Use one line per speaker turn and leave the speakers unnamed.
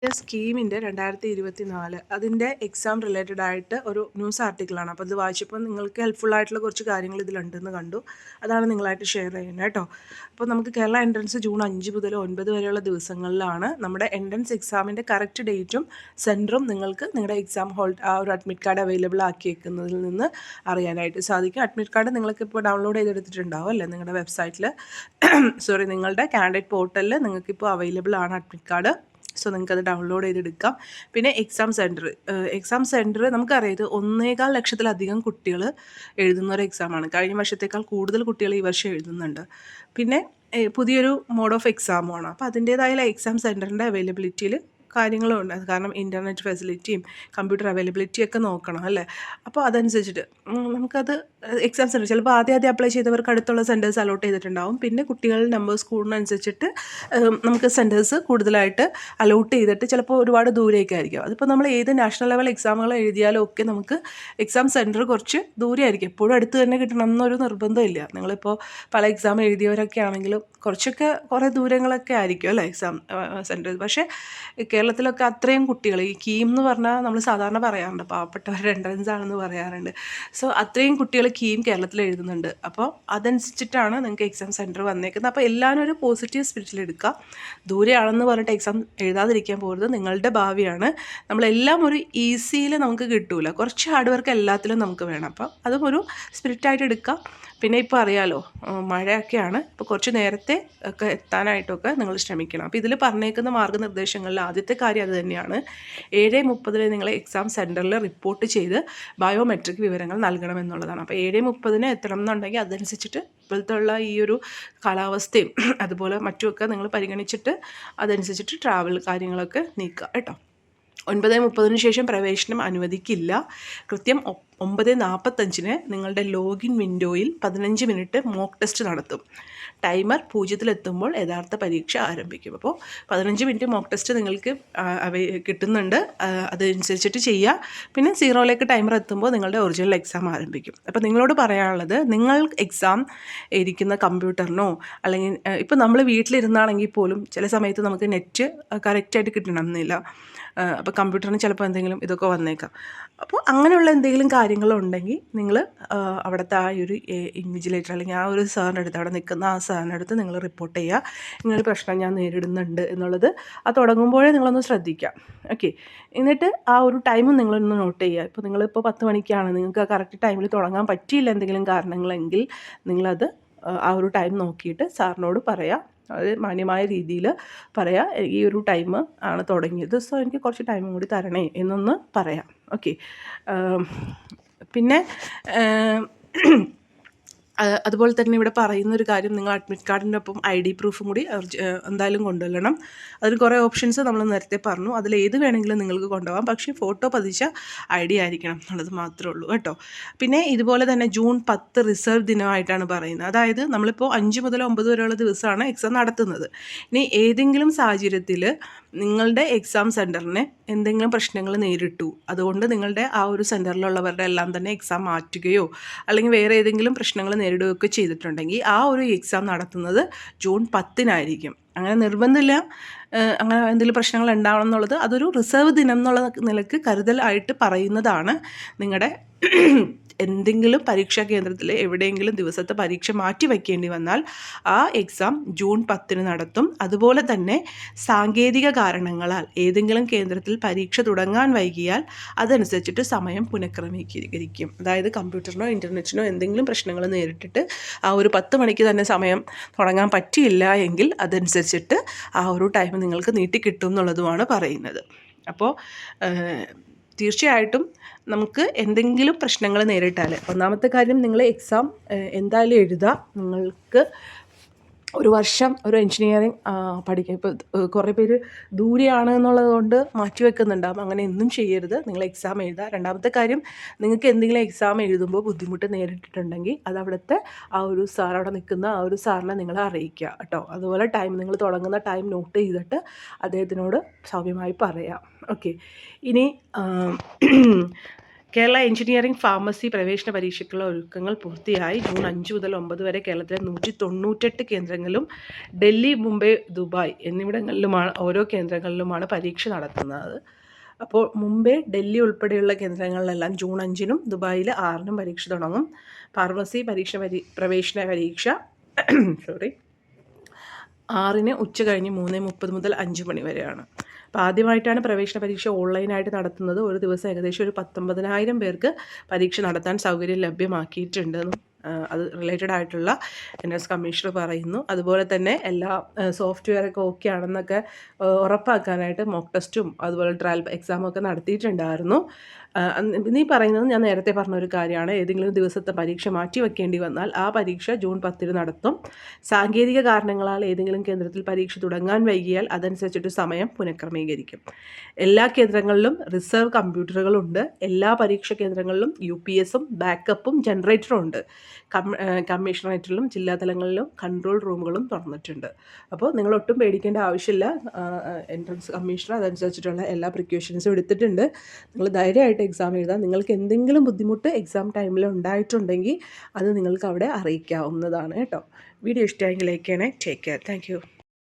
സ്കീമിൻ്റെ 2024 അതിൻ്റെ exam related ആയിട്ട് ഒരു ന്യൂസ് ആർട്ടിക്കിളാണ്. അപ്പോൾ ഇത് വായിച്ചപ്പോൾ നിങ്ങൾക്ക് ഹെൽപ്ഫുൾ ആയിട്ടുള്ള കുറച്ച് കാര്യങ്ങൾ ഇതിലുണ്ടെന്ന് കണ്ടു. അതാണ് നിങ്ങളായിട്ട് ഷെയർ ചെയ്യുന്നത് കേട്ടോ. അപ്പോൾ നമുക്ക് കേരള എൻട്രൻസ് ജൂൺ 5 മുതൽ 9 വരെയുള്ള ദിവസങ്ങളിലാണ് നമ്മുടെ എൻട്രൻസ് എക്സാമിൻ്റെ കറക്റ്റ് ഡേറ്റും സെൻറ്ററും നിങ്ങൾക്ക് നിങ്ങളുടെ എക്സാം ഹോൾ ആ ഒരു അഡ്മിറ്റ് കാർഡ് അവൈലബിൾ ആക്കിയേക്കുന്നതിൽ നിന്ന് അറിയാനായിട്ട് സാധിക്കും. അഡ്മിറ്റ് കാർഡ് നിങ്ങൾക്ക് ഇപ്പോൾ ഡൗൺലോഡ് ചെയ്തെടുത്തിട്ടുണ്ടാവും അല്ലേ നിങ്ങളുടെ വെബ്സൈറ്റിൽ നിങ്ങളുടെ കാൻഡിഡേറ്റ് പോർട്ടലിൽ നിങ്ങൾക്കിപ്പോൾ അവൈലബിൾ ആണ് അഡ്മിറ്റ് കാർഡ്. സോ നിങ്ങൾക്കത് ഡൗൺലോഡ് ചെയ്തെടുക്കാം. പിന്നെ എക്സാം സെൻറ്റർ നമുക്കറിയാം, ഇത് 1.25 ലക്ഷത്തിലധികം കുട്ടികൾ എഴുതുന്ന ഒരു എക്സാമാണ്. കഴിഞ്ഞ വർഷത്തേക്കാൾ കൂടുതൽ കുട്ടികൾ ഈ വർഷം എഴുതുന്നുണ്ട്. പിന്നെ പുതിയൊരു മോഡ് ഓഫ് എക്സാമുമാണ്. അപ്പോൾ അതിൻ്റേതായ എക്സാം സെൻറ്ററിൻ്റെ അവൈലബിലിറ്റിയിൽ കാര്യങ്ങളുണ്ട്. കാരണം ഇൻ്റർനെറ്റ് ഫെസിലിറ്റിയും കമ്പ്യൂട്ടർ അവൈലബിലിറ്റിയും ഒക്കെ നോക്കണം അല്ലേ. അപ്പോൾ അതനുസരിച്ചിട്ട് നമുക്കത് എക്സാം സെൻറ്റർ ചിലപ്പോൾ ആദ്യം അപ്ലൈ ചെയ്തവർക്ക് അടുത്തുള്ള സെൻറ്റേഴ്സ് അലോട്ട് ചെയ്തിട്ടുണ്ടാവും. പിന്നെ കുട്ടികളുടെ നമ്പേഴ്സ് കൂടുന്നതനുസരിച്ചിട്ട് നമുക്ക് സെൻറ്റേഴ്സ് കൂടുതലായിട്ട് അലോട്ട് ചെയ്തിട്ട് ചിലപ്പോൾ ഒരുപാട് ദൂരേക്കായിരിക്കും. അതിപ്പോൾ നമ്മൾ ഏത് നാഷണൽ ലെവൽ എക്സാമുകൾ എഴുതിയാലും ഒക്കെ നമുക്ക് എക്സാം സെൻറ്റർ കുറച്ച് ദൂരെ ആയിരിക്കും. എപ്പോഴും അടുത്ത് തന്നെ കിട്ടണം എന്നൊരു നിർബന്ധമില്ല. നിങ്ങളിപ്പോൾ പല എക്സാം എഴുതിയവരൊക്കെ ആണെങ്കിലും കുറേ ദൂരങ്ങളൊക്കെ ആയിരിക്കും അല്ലേ എക്സാം സെൻറ്റർ. പക്ഷേ കേരളത്തിലൊക്കെ അത്രയും കുട്ടികൾ, ഈ കീം എന്ന് പറഞ്ഞാൽ നമ്മൾ സാധാരണ പറയാറുണ്ട് പാവപ്പെട്ടവരുടെ എൻട്രൻസ് ആണെന്ന് പറയാറുണ്ട്. സോ അത്രയും കുട്ടികൾ കീം കേരളത്തിൽ എഴുതുന്നുണ്ട്. അപ്പോൾ അതനുസരിച്ചിട്ടാണ് നിങ്ങൾക്ക് എക്സാം സെൻറ്റർ വന്നേക്കുന്നത്. അപ്പോൾ എല്ലാവരും ഒരു പോസിറ്റീവ് സ്പിരിറ്റിൽ എടുക്കുക. ദൂരെയാണെന്ന് പറഞ്ഞിട്ട് എക്സാം എഴുതാതിരിക്കാൻ പോകരുത്. നിങ്ങളുടെ ഭാവിയാണ്. നമ്മളെല്ലാം ഒരു ഈസിയിൽ നമുക്ക് കിട്ടൂല. കുറച്ച് ഹാർഡ് വർക്ക് എല്ലാത്തിലും നമുക്ക് വേണം. അപ്പോൾ അതും ഒരു സ്പിരിറ്റായിട്ട് എടുക്കുക. പിന്നെ ഇപ്പോൾ അറിയാലോ മഴയൊക്കെയാണ്. ഇപ്പോൾ കുറച്ച് നേരത്തെ ഒക്കെ എത്താനായിട്ടൊക്കെ നിങ്ങൾ ശ്രമിക്കണം. അപ്പോൾ ഇതിൽ പറഞ്ഞേക്കുന്ന മാർഗ്ഗനിർദ്ദേശങ്ങളിൽ ആദ്യത്തെ കാര്യം അത് തന്നെയാണ്. 7:30 നിങ്ങൾ എക്സാം സെൻറ്ററിൽ റിപ്പോർട്ട് ചെയ്ത് ബയോമെട്രിക് വിവരങ്ങൾ നൽകണമെന്നുള്ളതാണ്. അപ്പോൾ 7:30 എത്തണം എന്നുണ്ടെങ്കിൽ അതനുസരിച്ചിട്ട് ഇപ്പോഴത്തുള്ള ഈ ഒരു കാലാവസ്ഥയും അതുപോലെ മറ്റുമൊക്കെ നിങ്ങൾ പരിഗണിച്ചിട്ട് അതനുസരിച്ചിട്ട് ട്രാവൽ കാര്യങ്ങളൊക്കെ നീക്കുക കേട്ടോ. 9:30 ശേഷം പ്രവേശനം അനുവദിക്കില്ല. കൃത്യം 9:45 നിങ്ങളുടെ ലോഗിൻ വിൻഡോയിൽ 15 മിനിറ്റ് മോക്ക് ടെസ്റ്റ് നടത്തും. ടൈമർ 0-ലെത്തുമ്പോൾ യഥാർത്ഥ പരീക്ഷ ആരംഭിക്കും. അപ്പോൾ 15 മിനിറ്റ് മോക്ക് ടെസ്റ്റ് നിങ്ങൾക്ക് കിട്ടുന്നുണ്ട്. അതനുസരിച്ചിട്ട് ചെയ്യുക. പിന്നെ 0ലേക്ക് ടൈമർ എത്തുമ്പോൾ നിങ്ങളുടെ ഒറിജിനൽ എക്സാം ആരംഭിക്കും. അപ്പോൾ നിങ്ങളോട് പറയാനുള്ളത്, നിങ്ങൾ എക്സാം ഇരിക്കുന്ന കമ്പ്യൂട്ടറിനോ അല്ലെങ്കിൽ ഇപ്പോൾ നമ്മൾ വീട്ടിലിരുന്നാണെങ്കിൽ പോലും ചില സമയത്ത് നമുക്ക് നെറ്റ് കറക്റ്റായിട്ട് കിട്ടണമെന്നില്ല. അപ്പോൾ കമ്പ്യൂട്ടറിന് ചിലപ്പോൾ എന്തെങ്കിലും ഇതൊക്കെ വന്നേക്കാം. അപ്പോൾ അങ്ങനെയുള്ള എന്തെങ്കിലും കാര്യങ്ങളുണ്ടെങ്കിൽ നിങ്ങൾ അവിടുത്തെ ആ ഒരു ഇൻവിജിലേറ്റർ അല്ലെങ്കിൽ ആ ഒരു സാറിൻ്റെ അടുത്ത്, അവിടെ നിൽക്കുന്ന ആ സാറിൻ്റെ അടുത്ത് നിങ്ങൾ റിപ്പോർട്ട് ചെയ്യുക. ഇങ്ങനൊരു പ്രശ്നം ഞാൻ നേരിടുന്നുണ്ട് എന്നുള്ളത് അത് തുടങ്ങുമ്പോഴേ നിങ്ങളൊന്ന് ശ്രദ്ധിക്കാം. ഓക്കെ. എന്നിട്ട് ആ ഒരു ടൈമും നിങ്ങളൊന്ന് നോട്ട് ചെയ്യുക. ഇപ്പോൾ നിങ്ങളിപ്പോൾ 10 മണിക്കാണ്, നിങ്ങൾക്ക് ആ കറക്റ്റ് ടൈമിൽ തുടങ്ങാൻ പറ്റിയില്ല എന്തെങ്കിലും കാരണങ്ങളെങ്കിൽ നിങ്ങളത് ആ ഒരു ടൈം നോക്കിയിട്ട് സാറിനോട് പറയാം. അത് മാന്യമായ രീതിയിൽ പറയാം, ഈ ഒരു ടൈം ആണ് തുടങ്ങിയത്, സോ എനിക്ക് കുറച്ച് ടൈമും കൂടി തരണേ എന്നൊന്ന് പറയാം. ഓക്കെ. പിന്നെ അതുപോലെ തന്നെ ഇവിടെ പറയുന്നൊരു കാര്യം, നിങ്ങൾ അഡ്മിറ്റ് കാർഡിൻ്റെ ഒപ്പം ID പ്രൂഫും കൂടി എന്തായാലും കൊണ്ടുവരണം. അതിന് കുറേ ഓപ്ഷൻസ് നമ്മൾ നേരത്തെ പറഞ്ഞു. അതിൽ ഏത് വേണമെങ്കിലും നിങ്ങൾക്ക് കൊണ്ടുപോകാം. പക്ഷേ ഫോട്ടോ പതിച്ച ID ആയിരിക്കണം എന്നുള്ളത് മാത്രമേ ഉള്ളൂ കേട്ടോ. പിന്നെ ഇതുപോലെ തന്നെ ജൂൺ 10 റിസർവ് ദിനമായിട്ടാണ് പറയുന്നത്. അതായത് നമ്മളിപ്പോൾ 5 മുതൽ 9 വരെയുള്ള ദിവസമാണ് എക്സാം നടത്തുന്നത്. ഇനി ഏതെങ്കിലും സാഹചര്യത്തിൽ നിങ്ങളുടെ എക്സാം സെൻറ്ററിന് എന്തെങ്കിലും പ്രശ്നങ്ങൾ നേരിട്ടു, അതുകൊണ്ട് നിങ്ങളുടെ ആ ഒരു സെൻറ്ററിലുള്ളവരുടെ എല്ലാം തന്നെ എക്സാം മാറ്റുകയോ അല്ലെങ്കിൽ വേറെ ഏതെങ്കിലും പ്രശ്നങ്ങൾ നേരിടുകയൊക്കെ ചെയ്തിട്ടുണ്ടെങ്കിൽ ആ ഒരു എക്സാം നടത്തുന്നത് ജൂൺ 10 അങ്ങനെ നിർബന്ധമില്ല. അങ്ങനെ എന്തെങ്കിലും പ്രശ്നങ്ങൾ ഉണ്ടാവണം എന്നുള്ളത് അതൊരു റിസർവ് ദിനം എന്നുള്ള നിലക്ക് കരുതലായിട്ട് പറയുന്നതാണ്. നിങ്ങളുടെ എന്തെങ്കിലും പരീക്ഷാ കേന്ദ്രത്തിൽ എവിടെയെങ്കിലും ദിവസത്തെ പരീക്ഷ മാറ്റി വയ്ക്കേണ്ടി വന്നാൽ ആ എക്സാം ജൂൺ 10 നടത്തും. അതുപോലെ തന്നെ സാങ്കേതിക കാരണങ്ങളാൽ ഏതെങ്കിലും കേന്ദ്രത്തിൽ പരീക്ഷ തുടങ്ങാൻ വൈകിയാൽ അതനുസരിച്ചിട്ട് സമയം പുനഃക്രമീകരിക്കും. അതായത് കമ്പ്യൂട്ടറിനോ ഇൻ്റർനെറ്റിനോ എന്തെങ്കിലും പ്രശ്നങ്ങൾ നേരിട്ടിട്ട് ആ ഒരു 10 മണിക്ക് തന്നെ സമയം തുടങ്ങാൻ പറ്റിയില്ല എങ്കിൽ അതനുസരിച്ചിട്ട് ആ ഒരു ടൈം നിങ്ങൾക്ക് നീട്ടിക്കിട്ടും എന്നുള്ളതുമാണ് പറയുന്നത്. അപ്പോൾ തീർച്ചയായിട്ടും നമുക്ക് എന്തെങ്കിലും പ്രശ്നങ്ങൾ നേരിട്ടാൽ, ഒന്നാമത്തെ കാര്യം നിങ്ങൾ എക്സാം എന്തായാലും എഴുതുക. നിങ്ങൾക്ക് ഒരു വർഷം ഒരു എൻജിനീയറിങ് പഠിക്കുക, ഇപ്പോൾ കുറേ പേര് ദൂരെയാണ് എന്നുള്ളത് കൊണ്ട് മാറ്റി വെക്കുന്നുണ്ടാകും. അങ്ങനെ ഒന്നും ചെയ്യരുത്. നിങ്ങൾ എക്സാം എഴുതുക. രണ്ടാമത്തെ കാര്യം, നിങ്ങൾക്ക് എന്തെങ്കിലും എക്സാം എഴുതുമ്പോൾ ബുദ്ധിമുട്ട് നേരിട്ടിട്ടുണ്ടെങ്കിൽ അത് അവിടുത്തെ ആ ഒരു സാർ, അവിടെ നിൽക്കുന്ന ആ ഒരു സാറിനെ നിങ്ങൾ അറിയിക്കുക കേട്ടോ. അതുപോലെ ടൈം, നിങ്ങൾ തുടങ്ങുന്ന ടൈം നോട്ട് ചെയ്തിട്ട് അദ്ദേഹത്തിനോട് സൗമ്യമായി പറയാം. ഓക്കെ. ഇനി കേരള എഞ്ചിനീയറിംഗ് ഫാർമസി പ്രവേശന പരീക്ഷയ്ക്കുള്ള ഒരുക്കങ്ങൾ പൂർത്തിയായി. ജൂൺ 5 മുതൽ 9 വരെ കേരളത്തിലെ 198 കേന്ദ്രങ്ങളിലും ഡൽഹി, മുംബൈ, ദുബായ് എന്നിവിടങ്ങളിലുമാണ് ഓരോ കേന്ദ്രങ്ങളിലുമാണ് പരീക്ഷ നടത്തുന്നത്. അപ്പോൾ മുംബൈ, ഡൽഹി ഉൾപ്പെടെയുള്ള കേന്ദ്രങ്ങളിലെല്ലാം ജൂൺ 5-നും ദുബായിൽ 6-നും പരീക്ഷ തുടങ്ങും. ഫാർമസി പ്രവേശന പരീക്ഷ 6-ന് ഉച്ച കഴിഞ്ഞ് 3:30 മുതൽ 5 മണി വരെയാണ്. അപ്പോൾ ആദ്യമായിട്ടാണ് പ്രവേശന പരീക്ഷ ഓൺലൈനായിട്ട് നടത്തുന്നത്. ഒരു ദിവസം ഏകദേശം ഒരു 19,000 പേർക്ക് പരീക്ഷ നടത്താൻ സൗകര്യം ലഭ്യമാക്കിയിട്ടുണ്ടെന്നും അത് റിലേറ്റഡ് ആയിട്ടുള്ള എൻട്രൻസ് കമ്മീഷണർ പറയുന്നു. അതുപോലെ തന്നെ എല്ലാ സോഫ്റ്റ്വെയറൊക്കെ ഓക്കെ ആണെന്നൊക്കെ ഉറപ്പാക്കാനായിട്ട് മോക്ക് ടെസ്റ്റും അതുപോലെ ട്രയൽ എക്സാമൊക്കെ നടത്തിയിട്ടുണ്ടായിരുന്നു. നീ പറയുന്നത് ഞാൻ നേരത്തെ പറഞ്ഞൊരു കാര്യമാണ്. ഏതെങ്കിലും ദിവസത്തെ പരീക്ഷ മാറ്റി വെക്കേണ്ടി വന്നാൽ ആ പരീക്ഷ ജൂൺ 10-ന് നടത്തും. സാങ്കേതിക കാരണങ്ങളാൽ ഏതെങ്കിലും കേന്ദ്രത്തിൽ പരീക്ഷ തുടങ്ങാൻ വൈകിയാൽ അതനുസരിച്ചിട്ട് സമയം പുനഃക്രമീകരിക്കും. എല്ലാ കേന്ദ്രങ്ങളിലും റിസർവ് കമ്പ്യൂട്ടറുകളുണ്ട്. എല്ലാ പരീക്ഷാ കേന്ദ്രങ്ങളിലും UPSഉം ബാക്കപ്പും ജനറേറ്ററും ഉണ്ട്. കമ്മീഷണറേറ്റിലും ജില്ലാ തലങ്ങളിലും കൺട്രോൾ റൂമുകളും തുറന്നിട്ടുണ്ട്. അപ്പോൾ നിങ്ങൾ ഒട്ടും പേടിക്കേണ്ട ആവശ്യമില്ല. എൻട്രൻസ് കമ്മീഷണർ അതനുസരിച്ചിട്ടുള്ള എല്ലാ പ്രിക്കോഷൻസും എടുത്തിട്ടുണ്ട്. നിങ്ങൾ ധൈര്യമായിട്ട് എക്സാം എഴുതാം. നിങ്ങൾക്ക് എന്തെങ്കിലും ബുദ്ധിമുട്ട് എക്സാം ടൈമിൽ ഉണ്ടായിട്ടുണ്ടെങ്കിൽ അത് നിങ്ങൾക്ക് അവിടെ അറിയിക്കാവുന്നതാണ് കേട്ടോ. വീഡിയോ ഇഷ്ടമായെങ്കിൽ ലൈക്ക് ചെയ്യണേ. Take care. Thank you.